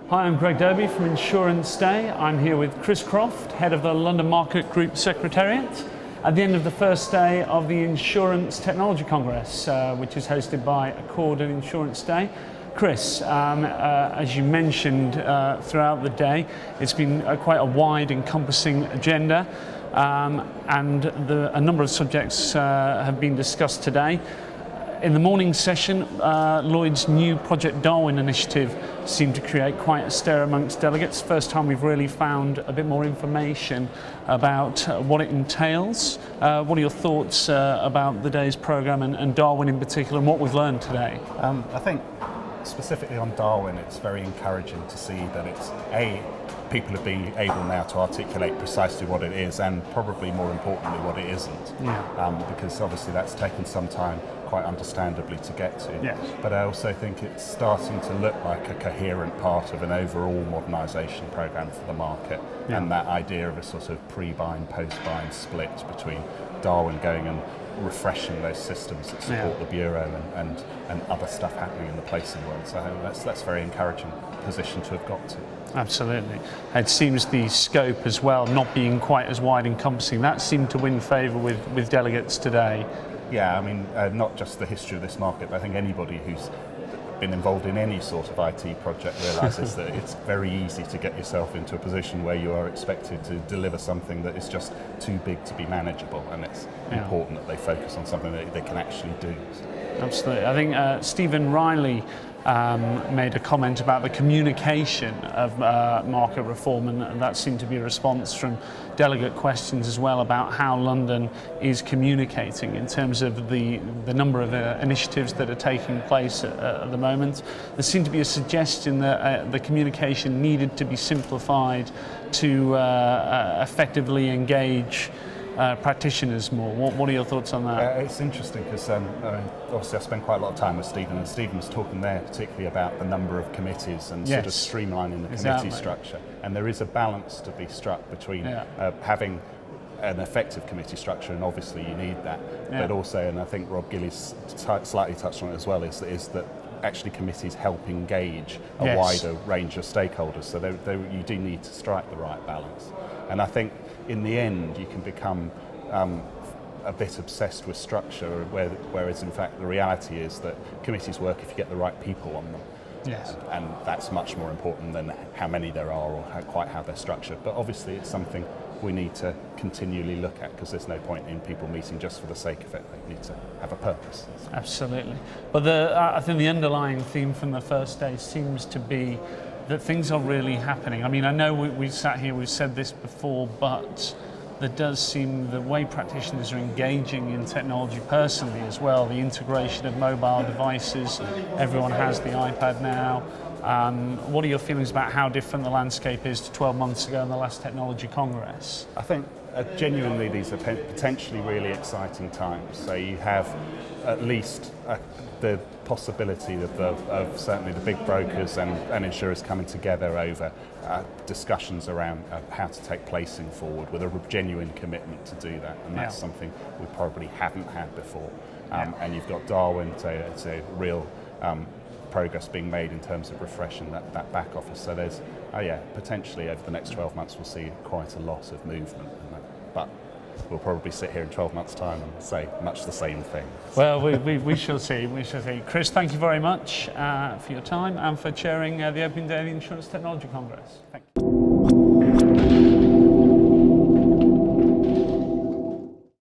Hi, I'm Greg Dobie from Insurance Day. I'm here with Chris Croft, head of the London Market Group Secretariat, at the end of the first day of the Insurance Technology Congress, which is hosted by Accord and Insurance Day. Chris, as you mentioned throughout the day, it's been quite a wide, encompassing agenda, and a number of subjects have been discussed today. In the morning session, Lloyd's new Project Darwin initiative seemed to create quite a stir amongst delegates. First time we've really found a bit more information about what it entails. What are your thoughts about the day's programme and Darwin in particular, and what we've learned today? I think specifically on Darwin, it's very encouraging to see that it's people have been able now to articulate precisely what it is, and probably more importantly what it isn't. Yeah. Because obviously that's taken some time, quite understandably, to get to. Yes. But I also think it's starting to look like a coherent part of an overall modernisation programme for the market. Yeah. And that idea of a sort of pre-bind, post-bind split between Darwin going and refreshing those systems that support the Bureau and other stuff happening in the placing world. So that's a very encouraging position to have got to. Absolutely. It seems the scope as well, not being quite as wide encompassing, that seemed to win favour with delegates today. Yeah, I mean, not just the history of this market, but I think anybody who's been involved in any sort of IT project realises that it's very easy to get yourself into a position where you are expected to deliver something that is just too big to be manageable, and it's important that they focus on something that they can actually do. Absolutely. I think Stephen Riley made a comment about the communication of market reform, and that seemed to be a response from delegate questions as well about how London is communicating in terms of the number of initiatives that are taking place at the moment. There seemed to be a suggestion that the communication needed to be simplified to effectively engage practitioners more. What are your thoughts on that? It's interesting because obviously I spent quite a lot of time with Stephen, and Stephen was talking there particularly about the number of committees and sort of streamlining the committee structure. And there is a balance to be struck between having an effective committee structure, and obviously you need that, but also, and I think Rob Gillies slightly touched on it as well, is that actually committees help engage a wider range of stakeholders. So you do need to strike the right balance. And I think in the end you can become a bit obsessed with structure, whereas in fact the reality is that committees work if you get the right people on them. Yes. And that's much more important than how many there are or quite how they're structured. But obviously it's something we need to continually look at, because there's no point in people meeting just for the sake of it. They need to have a purpose. Absolutely. But I think the underlying theme from the first day seems to be that things are really happening. I mean, I know we've sat here, we've said this before, but there does seem the way practitioners are engaging in technology personally as well, the integration of mobile devices, everyone has the iPad now. What are your feelings about how different the landscape is to 12 months ago in the last Technology Congress? I think genuinely these are potentially really exciting times. So you have at least the possibility of certainly the big brokers and insurers coming together over discussions around how to take placing forward with a genuine commitment to do that, and that's something we probably haven't had before. And you've got Darwin, so it's a real progress being made in terms of refreshing that back office. So there's, potentially over the next 12 months we'll see quite a lot of movement in that. But we'll probably sit here in 12 months' time and say much the same thing. Well, we shall see. We shall see. Chris, thank you very much for your time and for chairing the opening day of the Insurance Technology Congress. Thank you.